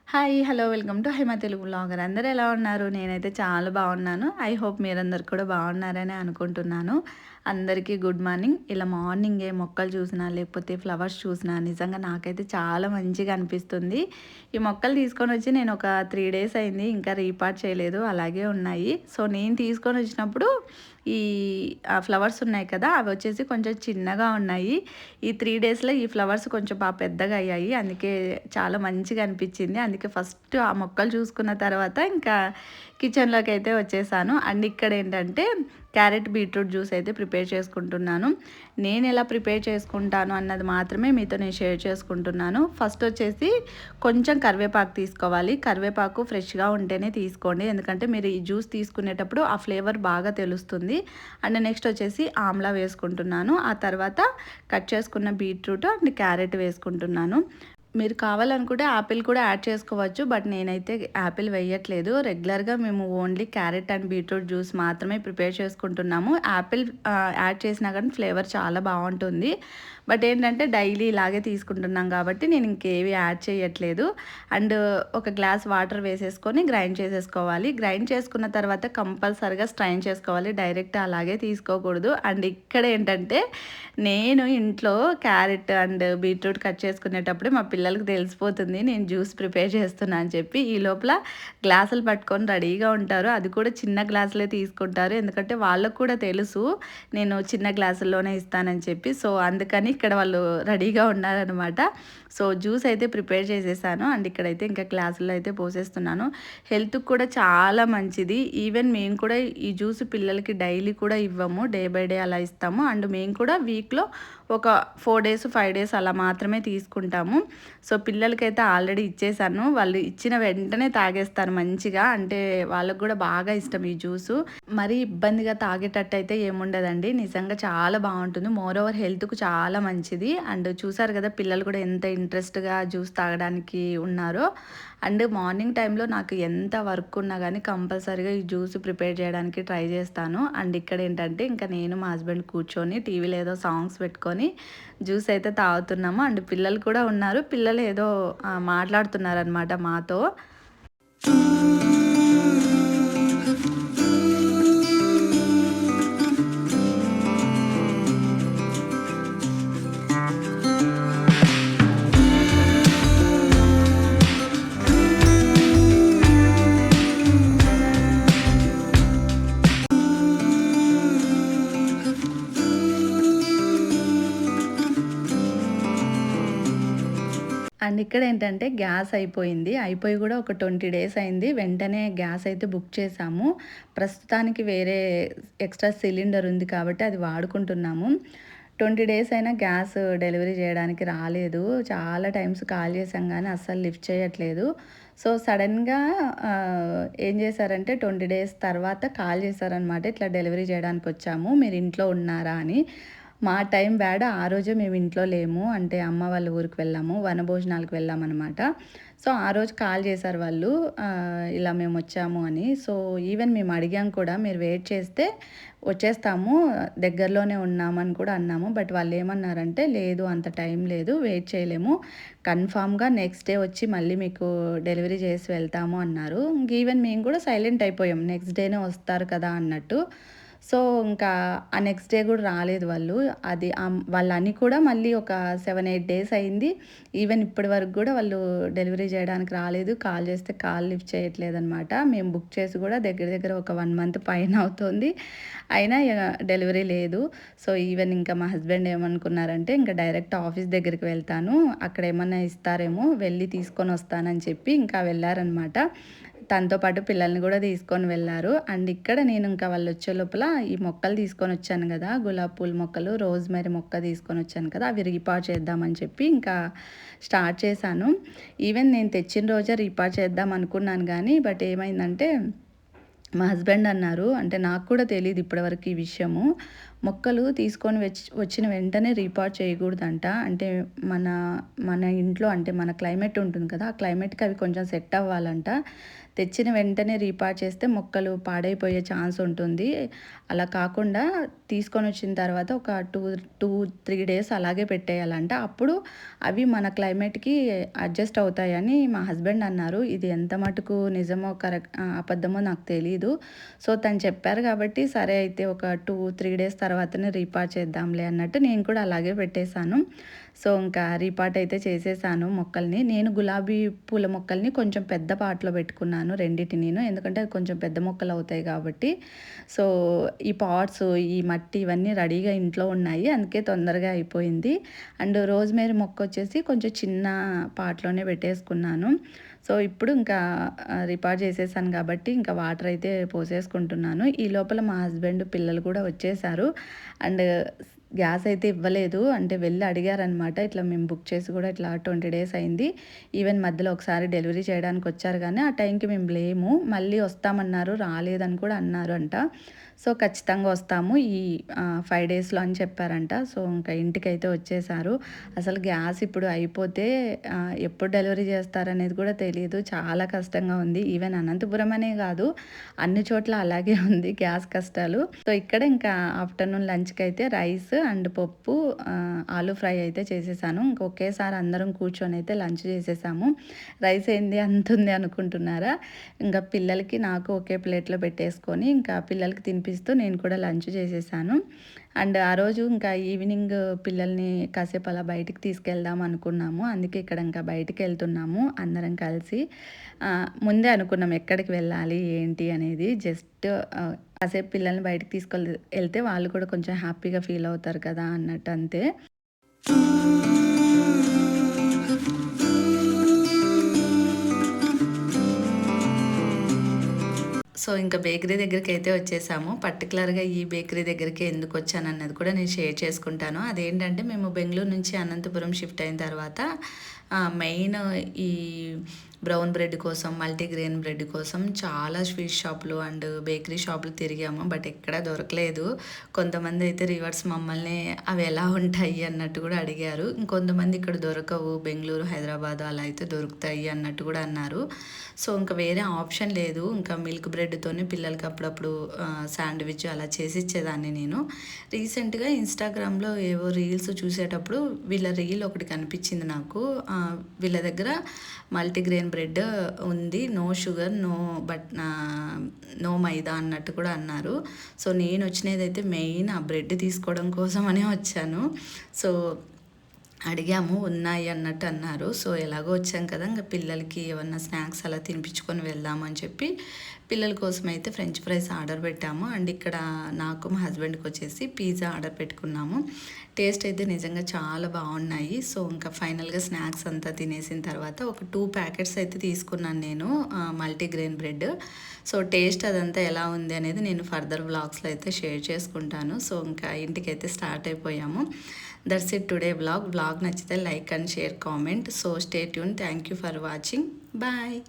Hi! Hello! Welcome to Haima Telugu vlogger. అందరూ ఎలా ఉన్నారు? నేనైతే చాలా బాగున్నాను. ఐ హోప్ మీరందరూ కూడా బాగున్నారని అనుకుంటున్నాను. అందరికీ గుడ్ మార్నింగ్. ఇలా మార్నింగే మొక్కలు చూసినా, లేకపోతే ఫ్లవర్స్ చూసినా నిజంగా నాకైతే చాలా మంచిగా అనిపిస్తుంది. ఈ మొక్కలు తీసుకొనొచ్చి నేను ఒక 3 డేస్ అయింది. ఇంకా రీపాట్ చేయలేదు. అలాగే ఉన్నాయి. సో, నేను తీసుకొనొచ్చినప్పుడు ఈ ఫ్లవర్స్ ఉన్నాయి కదా! అవి వచ్చేసి కొంచెం చిన్నగా ఉన్నాయి. ఈ 3 డేస్‌లో ఈ ఫ్లవర్స్ కొంచెం బాగా పెద్దగా అయ్యాయి. అందుకే చాలా మంచిగా అనిపించింది. అందుకే ఫస్ట్ ఆ మొక్కలు చూసుకున్న తర్వాత ఇంకా కిచెన్‌లోకి అయితే వచ్చేసాను. అండ్ ఇక్కడ ఏంటంటే క్యారెట్ బీట్రూట్ జ్యూస్ అయితే ప్రిపేర్ చేసుకుంటున్నాను. నేను ఎలా ప్రిపేర్ చేసుకుంటాను అన్నది మాత్రమే మీతో నేను షేర్ చేసుకుంటున్నాను. ఫస్ట్ వచ్చేసి కొంచెం కరివేపాకు తీసుకోవాలి. కరివేపాకు ఫ్రెష్‌గా ఉంటేనే తీసుకోండి. ఎందుకంటే మీరు ఈ జ్యూస్ తీసుకునేటప్పుడు ఆ ఫ్లేవర్ బాగా తెలుస్తుంది. అండ్ నెక్స్ట్ వచ్చేసి ఆమ్లా వేసుకుంటున్నాను. ఆ తర్వాత కట్ చేసుకున్న బీట్రూట్ అండ్ క్యారెట్ వేసుకుంటున్నాను. మీరు కావాలనుకుంటే యాపిల్ కూడా యాడ్ చేసుకోవచ్చు. బట్ నేనైతే యాపిల్ వేయట్లేదు. రెగ్యులర్‌గా మేము only carrot and beetroot juice మాత్రమే ప్రిపేర్ చేసుకుంటున్నాము. యాపిల్ యాడ్ చేసినా కానీ ఫ్లేవర్ చాలా బావుంటుంది. బట్ ఏంటంటే డైలీ ఇలాగే తీసుకుంటున్నాం కాబట్టి నేను ఇంకేవి యాడ్ చేయట్లేదు. అండ్ ఒక గ్లాస్ వాటర్ వేసేసుకొని గ్రైండ్ చేసేసుకోవాలి. గ్రైండ్ చేసుకున్న తర్వాత కంపల్సరీగా స్ట్రైన్ చేసుకోవాలి. డైరెక్ట్ అలాగే తీసుకోకూడదు. అండ్ ఇక్కడ ఏంటంటే నేను ఇంట్లో క్యారెట్ అండ్ బీట్రూట్ కట్ చేసుకునేటప్పుడు మా పిల్లలకి తెలిసిపోతుంది నేను జ్యూస్ ప్రిపేర్ చేస్తున్నా అని చెప్పి. ఈ లోపల గ్లాసులు పట్టుకొని రెడీగా ఉంటారు. అది కూడా చిన్న గ్లాసులే తీసుకుంటారు. ఎందుకంటే వాళ్ళకు కూడా తెలుసు నేను చిన్న గ్లాసుల్లోనే ఇస్తానని చెప్పి. సో, అందుకని ఇక్కడ వాళ్ళు రెడీగా ఉన్నారనమాట. సో, జ్యూస్ అయితే ప్రిపేర్ చేసేసాను. అండ్ ఇక్కడైతే ఇంకా గ్లాసుల్లో అయితే పోసేస్తున్నాను. హెల్త్‌కి కూడా చాలా మంచిది. ఈవెన్ మేము కూడా ఈ జ్యూస్ పిల్లలకి డైలీ కూడా ఇవ్వము. డే బై డే అలా ఇస్తాము. అండ్ మేము కూడా వీక్‌లో ఒక 4 డేస్, 5 డేస్ అలా మాత్రమే తీసుకుంటాము. సో, పిల్లలకైతే ఆల్రెడీ ఇచ్చేసాను. వాళ్ళు ఇచ్చిన వెంటనే తాగేస్తారు మంచిగా. అంటే వాళ్ళకి కూడా బాగా ఇష్టం ఈ జ్యూసు. మరీ ఇబ్బందిగా తాగేటట్టయితే ఏముండదండి. నిజంగా చాలా బావుంటుంది. మోర్ ఓవర్ హెల్త్‌కు చాలా మంచిది. అండ్ చూసారు కదా పిల్లలు కూడా ఎంత ఇంట్రెస్ట్‌గా జ్యూస్ తాగడానికి ఉన్నారో. అండ్ మార్నింగ్ టైంలో నాకు ఎంత వర్క్ ఉన్నా కానీ కంపల్సరీగా ఈ జ్యూస్ ప్రిపేర్ చేయడానికి ట్రై చేస్తాను. అండ్ ఇక్కడ ఏంటంటే ఇంకా నేను మా హస్బెండ్ కూర్చొని టీవీలో ఏదో సాంగ్స్ పెట్టుకొని జ్యూస్ అయితే తాగుతున్నాము. అండ్ పిల్లలు కూడా ఉన్నారు. పిల్లలు ఏదో మాట్లాడుతున్నారనమాట మాతో. అండ్ ఇక్కడ ఏంటంటే గ్యాస్ అయిపోయింది. అయిపోయి కూడా ఒక 20 డేస్ అయింది. వెంటనే గ్యాస్ అయితే బుక్ చేసాము. ప్రస్తుతానికి వేరే ఎక్స్ట్రా సిలిండర్ ఉంది కాబట్టి అది వాడుకుంటున్నాము. 20 డేస్ అయినా గ్యాస్ డెలివరీ చేయడానికి రాలేదు. చాలా టైమ్స్ కాల్ చేసాం కానీ అస్సలు లిఫ్ట్ చేయట్లేదు. సో, సడన్‌గా ఏం చేశారంటే 20 డేస్ తర్వాత కాల్ చేశారనమాట. ఇట్లా డెలివరీ చేయడానికొచ్చాము. మీరు ఇంట్లో ఉన్నారా అని. మా టైం బ్యాడ్. ఆ రోజే మేము ఇంట్లో లేము. అంటే అమ్మ వాళ్ళ ఊరికి వెళ్ళాము. వనభోజనాలకు వెళ్ళామనమాట. సో, ఆ రోజు కాల్ చేశారు వాళ్ళు. ఇలా మేమొచ్చాము అని. సో, ఈవెన్ మేము అడిగాం కూడా మీరు వెయిట్ చేస్తే వచ్చేస్తాము. దగ్గరలోనే ఉన్నామని కూడా అన్నాము. బట్ వాళ్ళేమన్నారంటే లేదు అంత టైం లేదు. వెయిట్ చేయలేము. కన్ఫర్మ్‌గా నెక్స్ట్ డే వచ్చి మళ్ళీ మీకు డెలివరీ చేసి వెళ్తాము అన్నారు. ఈవెన్ మేము కూడా సైలెంట్ అయిపోయాం. నెక్స్ట్ డేనే వస్తారు కదా అన్నట్టు. సో, ఇంకా ఆ నెక్స్ట్ డే కూడా రాలేదు వాళ్ళు. అది వాళ్ళని కూడా మళ్ళీ ఒక 7, 8 డేస్ అయింది. ఈవెన్ ఇప్పటి వరకు కూడా వాళ్ళు డెలివరీ చేయడానికి రాలేదు. కాల్ చేస్తే కాల్ లిఫ్ట్ చేయట్లేదనమాట. మేము బుక్ చేసి కూడా దగ్గర దగ్గర ఒక 1 మంత్ పైన అవుతుంది. అయినా డెలివరీ లేదు. సో, ఈవెన్ ఇంకా మా హస్బెండ్ ఏమనుకున్నారంటే ఇంకా డైరెక్ట్ ఆఫీస్ దగ్గరికి వెళ్తాను. అక్కడ ఏమన్నా ఇస్తారేమో వెళ్ళి తీసుకొని వస్తానని చెప్పి ఇంకా వెళ్ళారనమాట. తనతో పాటు పిల్లల్ని కూడా తీసుకొని వెళ్ళారు. అండ్ ఇక్కడ నేను ఇంకా వాళ్ళు వచ్చే లోపల ఈ మొక్కలు తీసుకొని వచ్చాను కదా! గులాబీ పూల మొక్కలు, రోజ్‌మెరీ మొక్క తీసుకొని వచ్చాను కదా! అవి రీపాట్ చేద్దామని చెప్పి ఇంకా స్టార్ట్ చేశాను. ఈవెన్ నేను తెచ్చిన రోజే రీపాట్ చేద్దాం అనుకున్నాను కానీ బట్ ఏమైందంటే మా హస్బెండ్ అన్నారు, అంటే నాకు కూడా తెలీదు ఇప్పటివరకు ఈ విషయము. మొక్కలు తీసుకొని వచ్చిన వెంటనే రీపాట్ చేయకూడదంట. అంటే మన మన ఇంట్లో అంటే మన క్లైమేట్ ఉంటుంది కదా, ఆ క్లైమేట్‌కి అవి కొంచెం సెట్ అవ్వాలంట. తెచ్చిన వెంటనే రీపాట్ చేస్తే మొక్కలు పాడైపోయే ఛాన్స్ ఉంటుంది. అలా కాకుండా తీసుకొని వచ్చిన తర్వాత ఒక 3 డేస్ అలాగే పెట్టేయాలంట. అప్పుడు అవి మన క్లైమేట్‌కి అడ్జస్ట్ అవుతాయని మా హస్బెండ్ అన్నారు. ఇది ఎంత మటుకు నిజమో అబద్ధమో నాకు తెలీదు. సో, తను చెప్పారు కాబట్టి సరే అయితే ఒక 3 డేస్ తర్వాతనే రీపాట్ చేద్దాంలే అన్నట్టు నేను కూడా అలాగే పెట్టేశాను. సో, ఇంకా రీపాట్ అయితే చేసేసాను మొక్కల్ని. నేను గులాబీ పూల మొక్కల్ని కొంచెం పెద్ద పాట్‌లో పెట్టుకున్నాను రెండిటినీను. ఎందుకంటే అది కొంచెం పెద్ద మొక్కలు అవుతాయి కాబట్టి. సో, ఈ పాట్స్, ఈ మట్టి ఇవన్నీ రెడీగా ఇంట్లో ఉన్నాయి. అందుకే తొందరగా అయిపోయింది. అండ్ రోజ్‌మేరీ మొక్కొచ్చేసి కొంచెం చిన్న పాట్‌లోనే పెట్టేసుకున్నాను. సో, ఇప్పుడు ఇంకా రిపార్ట్ చేసేసాను కాబట్టి ఇంకా వాటర్ అయితే పోసేసుకుంటున్నాను. ఈ లోపల మా హస్బెండ్, పిల్లలు కూడా వచ్చేసారు. అండ్ గ్యాస్ అయితే ఇవ్వలేదు. అంటే వెళ్ళి అడిగారనమాట. ఇట్లా మేము బుక్ చేసి కూడా ఇట్లా 20 డేస్ అయింది. ఈవెన్ మధ్యలో ఒకసారి డెలివరీ చేయడానికి వచ్చారు కానీ ఆ టైంకి మేము లేము. మళ్ళీ వస్తామన్నారు, రాలేదని కూడా అన్నారు అంట. సో, ఖచ్చితంగా వస్తాము ఈ 5 డేస్‌లో అని చెప్పారంట. సో, ఇంకా ఇంటికైతే వచ్చేసారు. అసలు గ్యాస్ ఇప్పుడు అయిపోతే ఎప్పుడు డెలివరీ చేస్తారనేది కూడా తెలీదు. చాలా కష్టంగా ఉంది. ఈవెన్ అనంతపురం అనే కాదు, అన్ని చోట్ల అలాగే ఉంది గ్యాస్ కష్టాలు. సో, ఇక్కడ ఇంకా ఆఫ్టర్‌నూన్ లంచ్‌కి అయితే రైస్ అండ్ పప్పు, ఆలూ ఫ్రై అయితే చేసేసాను. ఇంక ఒకేసారి అందరం కూర్చొని అయితే లంచ్ చేసేసాము. రైస్ ఏంది అంతుంది అనుకుంటున్నారా? ఇంకా పిల్లలకి నాకు ఒకే ప్లేట్‌లో పెట్టేసుకొని ఇంకా పిల్లలకి తినిపిస్తూ నేను కూడా లంచ్ చేసేసాను. అండ్ ఆ రోజు ఇంకా ఈవినింగ్ పిల్లల్ని కాసేపు అలా బయటికి తీసుకెళ్దాం అనుకున్నాము. అందుకే ఇక్కడ ఇంకా బయటికి వెళ్తున్నాము అందరం కలిసి. ముందే అనుకున్నాం ఎక్కడికి వెళ్ళాలి ఏంటి అనేది. జస్ట్ కాసేపు పిల్లల్ని బయటికి వెళ్తే వాళ్ళు కూడా కొంచెం హ్యాపీగా ఫీల్ అవుతారు కదా అన్నట్టు అంతే. సో, ఇంకా బేకరీ దగ్గరికైతే వచ్చేసాము. పర్టిక్యులర్‌గా ఈ బేకరీ దగ్గరికి ఎందుకు వచ్చానన్నది కూడా నేను షేర్ చేసుకుంటాను. అదేంటంటే మేము బెంగుళూరు నుంచి అనంతపురం షిఫ్ట్ అయిన తర్వాత మెయిన్ ఈ బ్రౌన్ బ్రెడ్ కోసం, మల్టీగ్రెయిన్ బ్రెడ్ కోసం చాలా స్వీట్ షాపులు అండ్ బేకరీ షాపులు తిరిగాము. బట్ ఎక్కడా దొరకలేదు. కొంతమంది అయితే రివర్స్ మమ్మల్ని అవి ఎలా ఉంటాయి అన్నట్టు కూడా అడిగారు. ఇంకొంతమంది ఇక్కడ దొరకవు, బెంగుళూరు, హైదరాబాద్ అలా అయితే దొరుకుతాయి అన్నట్టు కూడా అన్నారు. సో, ఇంకా వేరే ఆప్షన్ లేదు. ఇంకా మిల్క్ బ్రెడ్‌తోనే పిల్లలకి అప్పుడప్పుడు శాండ్విచ్ అలా చేసి ఇచ్చేదాన్ని నేను. రీసెంట్‌గా ఇన్‌స్టాగ్రామ్‌లో ఏవో రీల్స్ చూసేటప్పుడు వీళ్ళ రీల్ ఒకటి కనిపించింది నాకు. వీళ్ళ దగ్గర మల్టీగ్రెయిన్ బ్రెడ్ ఉంది. నో షుగర్, నో మైదా అన్నట్టు కూడా అన్నారు. సో, నేను వచ్చినదైతే మెయిన్ ఆ బ్రెడ్ తీసుకోవడం కోసమనే వచ్చాను. సో, అడిగాము, ఉన్నాయి అన్నట్టు అన్నారు. సో, ఎలాగో వచ్చాం కదా, ఇంకా పిల్లలకి ఏమన్నా స్నాక్స్ అలా తినిపించుకొని వెళ్దామని చెప్పి పిల్లల కోసం అయితే ఫ్రెంచ్ ఫ్రైస్ ఆర్డర్ పెట్టాము. అండ్ ఇక్కడ నాకు మా హస్బెండ్కి వచ్చేసి పిజ్జా ఆర్డర్ పెట్టుకున్నాము. టేస్ట్ అయితే నిజంగా చాలా బాగున్నాయి. సో, ఇంకా ఫైనల్గా స్నాక్స్ అంతా తినేసిన తర్వాత ఒక 2 ప్యాకెట్స్ అయితే తీసుకున్నాను నేను మల్టీగ్రెయిన్ బ్రెడ్. సో, టేస్ట్ అదంతా ఎలా ఉంది అనేది నేను ఫర్దర్ వ్లాగ్స్లో అయితే షేర్ చేసుకుంటాను. సో, ఇంకా ఇంటికైతే స్టార్ట్ అయిపోయాము. That's it today vlog. Vlog నచ్చితే like and share, comment. So, stay tune. Thank you for watching. Bye.